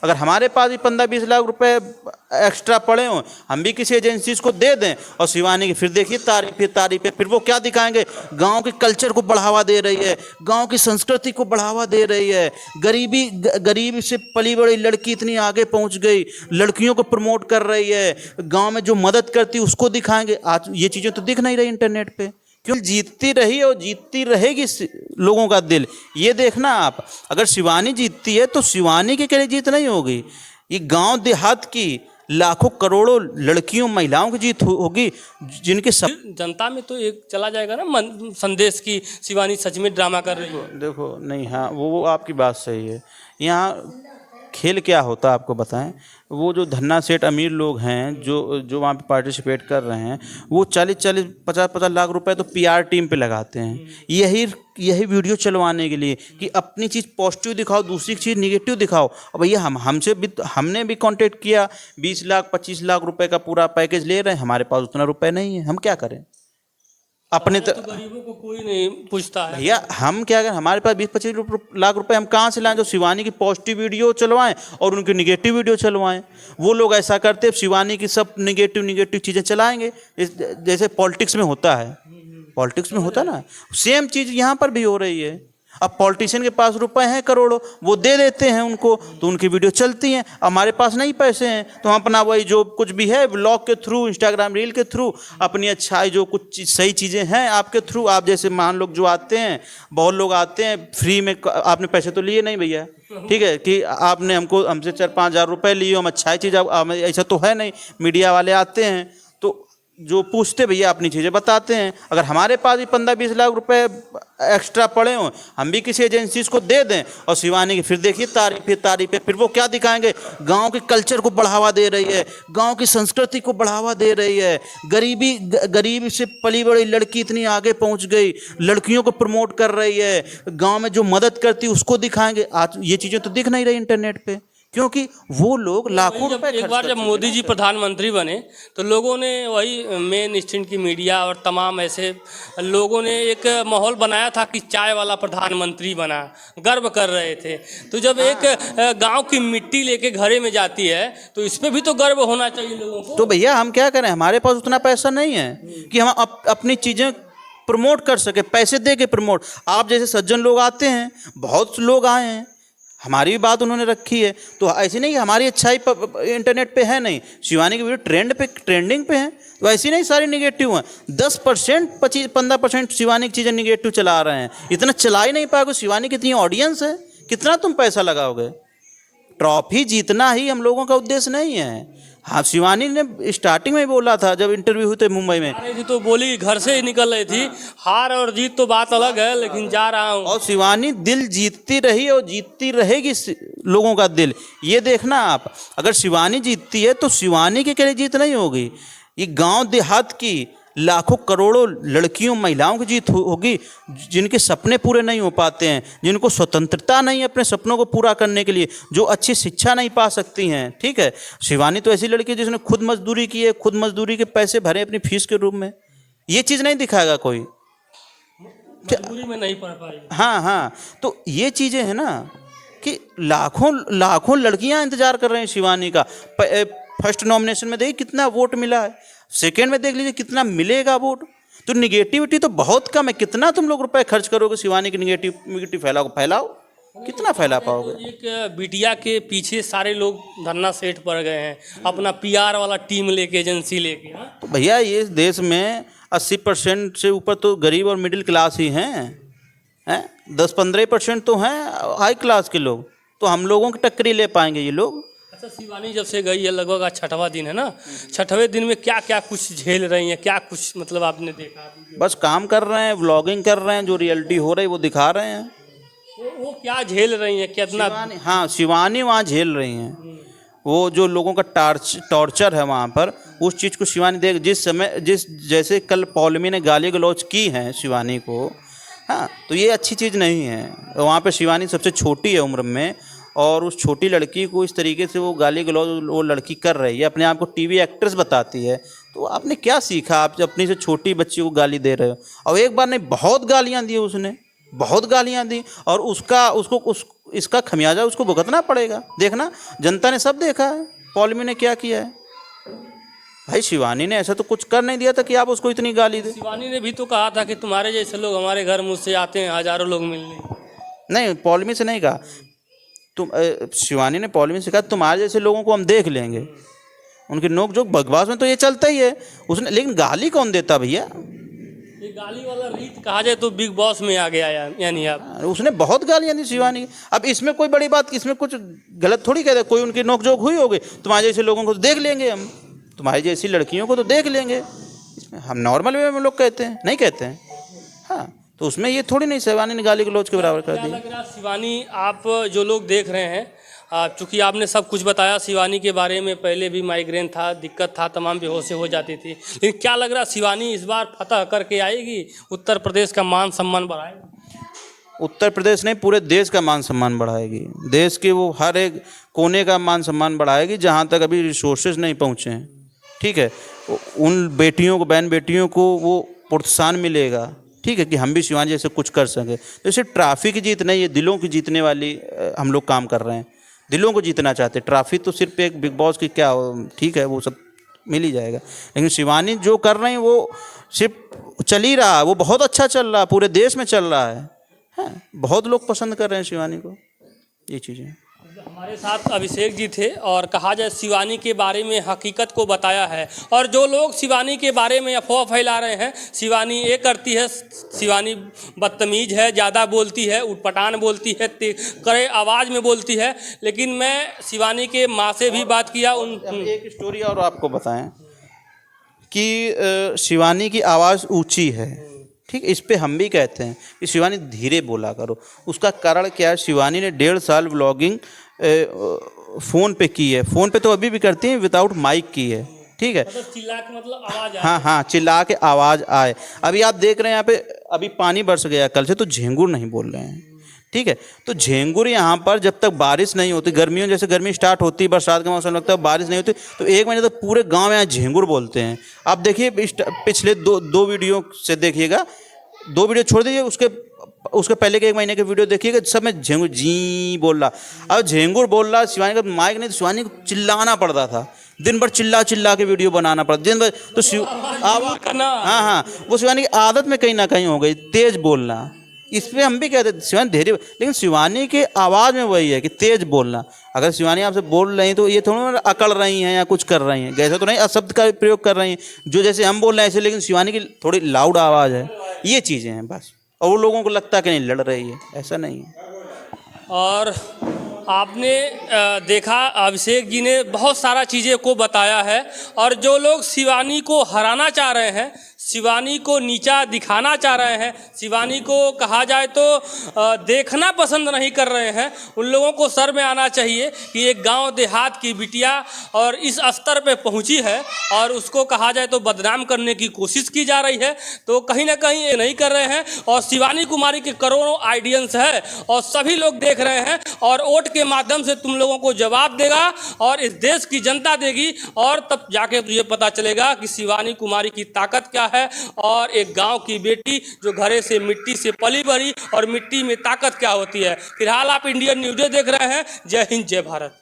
अगर हमारे पास भी 15-20 लाख रुपए एक्स्ट्रा पड़े हों, हम भी किसी एजेंसी को दे दें और शिवानी की फिर देखिए तारीफें, फिर वो क्या दिखाएंगे, गांव के कल्चर को बढ़ावा दे रही है, गांव की संस्कृति को बढ़ावा दे रही है, गरीबी से पली बड़ी लड़की इतनी आगे पहुंच गई, लड़कियों को प्रमोट कर रही है, गांव में जो मदद करती उसको दिखाएंगे। आज ये चीज़ें तो दिख नहीं रही इंटरनेट पे, क्यों जीतती रही और जीतती रहेगी लोगों का दिल। ये देखना आप, अगर शिवानी जीतती है तो शिवानी के लिए जीत नहीं होगी, ये गांव देहात की लाखों करोड़ों लड़कियों महिलाओं की जीत होगी, जिनके सब जनता में तो एक चला जाएगा ना संदेश की शिवानी सच में ड्रामा कर रही है। देखो नहीं, हाँ वो आपकी बात सही है। यहाँ खेल क्या होता है आपको बताएं, वो जो धन्ना सेठ अमीर लोग हैं जो वहाँ पे पार्टिसिपेट कर रहे हैं, वो 40-40 50-50 लाख रुपए तो पीआर टीम पे लगाते हैं, यही वीडियो चलवाने के लिए कि अपनी चीज़ पॉजिटिव दिखाओ, दूसरी चीज़ निगेटिव दिखाओ। और भैया हमने भी कांटेक्ट किया, 20 लाख 25 लाख रुपए का पूरा पैकेज ले रहे हैं, हमारे पास उतना रुपए नहीं है, हम क्या करें? अपने तो गरीबों को कोई नहीं पूछता है भैया, हम क्या करें? हमारे पास 20-25 लाख रुपए हम कहाँ से लाएं जो शिवानी की पॉजिटिव वीडियो चलवाएं और उनकी निगेटिव वीडियो चलवाएं? वो लोग ऐसा करते हैं, शिवानी की सब निगेटिव चीज़ें चलाएंगे, जैसे पॉलिटिक्स में होता है, ना, सेम चीज़ यहाँ पर भी हो रही है। अब पॉलिटिशियन के पास रुपए हैं करोड़ों, वो दे देते हैं उनको, तो उनकी वीडियो चलती हैं। हमारे पास नहीं पैसे हैं, तो हम अपना वही जो कुछ भी है ब्लॉग के थ्रू, इंस्टाग्राम रील के थ्रू, अपनी अच्छाई जो कुछ सही चीज़ें हैं आपके थ्रू, आप जैसे महान लोग जो आते हैं, बहुत लोग आते हैं फ्री में, आपने पैसे तो लिए नहीं भैया, ठीक है, कि आपने हमसे 4-5 हज़ार रुपये लिए, हम अच्छाई चीज़, ऐसा तो है नहीं। मीडिया वाले आते हैं तो जो पूछते भैया अपनी चीज़ें बताते हैं। अगर हमारे पास भी 15-20 लाख रुपए एक्स्ट्रा पड़े हों, हम भी किसी एजेंसी को दे दें और शिवानी की फिर देखिए तारीफें, फिर वो क्या दिखाएंगे, गांव के कल्चर को बढ़ावा दे रही है, गांव की संस्कृति को बढ़ावा दे रही है, गरीबी से पली बड़ी लड़की इतनी आगे पहुंच गई, लड़कियों को प्रमोट कर रही है, गाँव में जो मदद करती उसको दिखाएंगे। आज ये चीज़ें तो दिख नहीं रही इंटरनेट पे, क्योंकि वो लोग लाखों रुपए एक बार जब मोदी जी प्रधानमंत्री बने तो लोगों ने वही मेन स्ट्रीम की मीडिया और तमाम ऐसे लोगों ने एक माहौल बनाया था कि चाय वाला प्रधानमंत्री बना, गर्व कर रहे थे। तो जब एक गांव की मिट्टी लेके घरे में जाती है तो इस पे भी तो गर्व होना चाहिए लोगों को। तो भैया हम क्या करें, हमारे पास उतना पैसा नहीं है कि हम अपनी चीज़ें प्रमोट कर सके, पैसे दे के प्रमोट। आप जैसे सज्जन लोग आते हैं, बहुत लोग आए हैं, हमारी भी बात उन्होंने रखी है, तो ऐसी नहीं कि हमारी अच्छाई इंटरनेट पे है नहीं, शिवानी की वीडियो ट्रेंडिंग पे है, तो ऐसी नहीं सारी निगेटिव हैं। 10% 25-15% शिवानी की चीज़ें निगेटिव चला रहे हैं, इतना चला ही नहीं पाओगे। शिवानी की इतनी ऑडियंस है, कितना तुम पैसा लगाओगे? ट्रॉफी जीतना ही हम लोगों का उद्देश्य नहीं है। हाँ, शिवानी ने स्टार्टिंग में बोला था जब इंटरव्यू हुए थे मुंबई में, थी तो बोली घर से ही निकल रही थी, हार और जीत तो बात अलग है, लेकिन जा रहा हूँ। और शिवानी दिल जीतती रही और जीतती रहेगी लोगों का दिल। ये देखना आप, अगर शिवानी जीतती है तो शिवानी के लिए जीत नहीं होगी, ये गांव देहात की लाखों करोड़ों लड़कियों महिलाओं की जीत होगी, जिनके सपने पूरे नहीं हो पाते हैं, जिनको स्वतंत्रता नहीं है अपने सपनों को पूरा करने के लिए, जो अच्छी शिक्षा नहीं पा सकती हैं। ठीक है, शिवानी तो ऐसी लड़की है जिसने खुद मजदूरी की है, खुद मजदूरी के पैसे भरे अपनी फीस के रूप में। ये चीज़ नहीं दिखाएगा कोई, मजबूरी में नहीं पढ़ पाई। हाँ, तो ये चीज़ें हैं ना कि लाखों लड़कियां इंतजार कर रहे हैं शिवानी का। फर्स्ट नॉमिनेशन में देखिए कितना वोट मिला है, सेकेंड में देख लीजिए कितना मिलेगा वोट। तो निगेटिविटी तो बहुत कम है, कितना तुम लोग रुपए खर्च करोगे शिवानी की निगेटिविटी फैलाओ, कितना फैला पाओगे? एक बिटिया के पीछे सारे लोग धन्ना सेठ पड़ गए हैं, अपना पीआर वाला टीम लेके, एजेंसी लेके। तो भैया ये देश में 80% से ऊपर तो गरीब और मिडिल क्लास ही हैं, 10-15% तो हैं हाई क्लास के लोग, तो हम लोगों की टक्करी ले पाएंगे ये लोग? अच्छा, शिवानी जब से गई है, लगभग आज 6वां दिन है ना, 6वें दिन में क्या क्या कुछ झेल रही हैं, क्या कुछ मतलब आपने देखा? बस काम कर रहे हैं, व्लॉगिंग कर रहे हैं, जो रियलिटी हो रही है वो दिखा रहे हैं। वो क्या झेल रही हैं, कितना? शिवानी वहाँ झेल रही हैं, वो जो लोगों का टॉर्चर है वहाँ पर, उस चीज़ को शिवानी देख, जैसे कल पौलमी ने गाली गलौज की है शिवानी को, हाँ, तो ये अच्छी चीज़ नहीं है। वहाँ पे शिवानी सबसे छोटी है उम्र में, और उस छोटी लड़की को इस तरीके से वो गाली गलौज वो लड़की कर रही है, अपने आप को टीवी एक्ट्रेस बताती है, तो आपने क्या सीखा? आप अपनी से छोटी बच्ची को गाली दे रहे हो। और एक बार नहीं, बहुत गालियाँ दी उसने, बहुत गालियाँ दी, और उसको इसका खमियाजा उसको भुगतना पड़ेगा। देखना, जनता ने सब देखा है पौलमी ने क्या किया है। भाई शिवानी ने ऐसा तो कुछ कर नहीं दिया था कि आप उसको इतनी गाली दे। शिवानी ने भी तो कहा था कि तुम्हारे जैसे लोग हमारे घर मुझसे आते हैं, हजारों लोग मिलने। नहीं, पौलमी से नहीं कहा, शिवानी ने पौलमी से कहा तुम्हारे जैसे लोगों को हम देख लेंगे। उनकी नोक जोक बकवास में तो ये चलता ही है उसने, लेकिन गाली कौन देता भैया? ये गाली वाला रीत कहा जाए तो बिग बॉस में आ गया यानी आप। उसने बहुत गालियाँ दी शिवानी। अब इसमें कोई बड़ी बात, इसमें कुछ गलत थोड़ी कहते, कोई उनकी नोक जोक हुई होगी, तुम्हारे जैसे लोगों को तो देख लेंगे हम, तुम्हारी जैसी लड़कियों को तो देख लेंगे। इसमें हम नॉर्मल वे में लोग कहते हैं, नहीं कहते हैं। हाँ, तो उसमें ये थोड़ी नहीं शिवानी ने गाली गलौज के बराबर कर क्या दी। लग रहा शिवानी, आप जो लोग देख रहे हैं, चूँकि आपने सब कुछ बताया शिवानी के बारे में, पहले भी माइग्रेन था, दिक्कत था, तमाम बेहोशी हो जाती थी, लेकिन क्या लग रहा शिवानी इस बार फतह करके आएगी, उत्तर प्रदेश का मान सम्मान बढ़ाएगी? उत्तर प्रदेश नहीं, पूरे देश का मान सम्मान बढ़ाएगी। देश के वो हर एक कोने का मान सम्मान बढ़ाएगी जहाँ तक अभी रिसोर्सेज नहीं पहुँचे हैं। ठीक है, उन बेटियों को, बहन बेटियों को वो प्रोत्साहन मिलेगा। ठीक है, कि हम भी शिवानी जैसे कुछ कर सकें। तो इसे ट्रॉफी की जीत नहीं, ये दिलों की जीतने वाली हम लोग काम कर रहे हैं। दिलों को जीतना चाहते हैं। ट्रॉफी तो सिर्फ एक बिग बॉस की क्या, ठीक है वो सब मिल ही जाएगा, लेकिन शिवानी जो कर रही है वो सिर्फ चल ही रहा है, वो बहुत अच्छा चल रहा है, पूरे देश में चल रहा है। हाँ, बहुत लोग पसंद कर रहे हैं शिवानी को। ये चीज़ें हमारे साथ अभिषेक जी थे और कहा जाए शिवानी के बारे में हकीकत को बताया है। और जो लोग शिवानी के बारे में अफवाह फैला रहे हैं, शिवानी ये करती है, शिवानी बदतमीज है, ज़्यादा बोलती है, उटपटांग बोलती है, कड़े आवाज़ में बोलती है, लेकिन मैं शिवानी के माँ से भी बात किया। एक स्टोरी और आपको बताएं कि शिवानी की आवाज़ ऊंची है। ठीक, इस पे हम भी कहते हैं कि शिवानी धीरे बोला करो। उसका कारण क्या है? शिवानी ने 1.5 साल व्लॉगिंग फ़ोन पे की है। फ़ोन पे तो अभी भी करती हैं, विदाउट माइक की है। ठीक है, मतलब चिल्ला के, मतलब आवाज़ आए। हाँ, चिल्ला के आवाज़ आए। अभी आप देख रहे हैं यहाँ पे अभी पानी बरस गया कल से, तो झेंगुर नहीं बोल रहे हैं। ठीक है, तो झेंगुर यहाँ पर जब तक बारिश नहीं होती, गर्मियों जैसे गर्मी स्टार्ट होती है, बरसात का मौसम लगता है, बारिश नहीं होती, तो 1 महीने तक पूरे गांव में यहाँ झेंगुर बोलते हैं। आप देखिए पिछले दो वीडियो से देखिएगा, 2 वीडियो छोड़ दीजिए, उसके पहले के 1 महीने के वीडियो देखिएगा, सब में झेंगुर जी बोल रहा। अब झेंगुर बोल रहा, शिवानी का माइक नहीं, तो शिवानी को चिल्लाना पड़ता था, दिन भर चिल्ला के वीडियो बनाना पड़ता दिन भर। तो आवाज़ करना, हाँ, वो शिवानी की आदत में कहीं ना कहीं हो गई तेज बोलना। इस पर हम भी कहते हैं शिवानी धीरे, लेकिन शिवानी के आवाज़ में वही है कि तेज बोलना। अगर शिवानी आपसे बोल रही हैं तो ये थोड़ा अकड़ रही हैं या कुछ कर रही हैं, जैसे तो नहीं अशब्द का प्रयोग कर रही हैं, जो जैसे हम बोल रहे हैं ऐसे, लेकिन शिवानी की थोड़ी लाउड आवाज़ है। ये चीज़ें हैं बस, और वो लोगों को लगता है कि नहीं लड़ रही है, ऐसा नहीं है। और आपने देखा अभिषेक जी ने बहुत सारा चीज़ें को बताया है। और जो लोग शिवानी को हराना चाह रहे हैं, शिवानी को नीचा दिखाना चाह रहे हैं, शिवानी को कहा जाए तो देखना पसंद नहीं कर रहे हैं, उन लोगों को सर में आना चाहिए कि एक गांव देहात की बिटिया और इस स्तर पे पहुंची है और उसको कहा जाए तो बदनाम करने की कोशिश की जा रही है। तो कहीं ना कहीं ये नहीं कर रहे हैं। और शिवानी कुमारी के करोड़ों ऑडियंस है और सभी लोग देख रहे हैं, और वोट के माध्यम से तुम लोगों को जवाब देगा और इस देश की जनता देगी, और तब जाके तुझे पता चलेगा कि शिवानी कुमारी की ताकत क्या है और एक गांव की बेटी जो घरे से मिट्टी से पली बड़ी और मिट्टी में ताकत क्या होती है। फिलहाल आप इंडियन न्यूज़ देख रहे हैं। जय हिंद, जय भारत।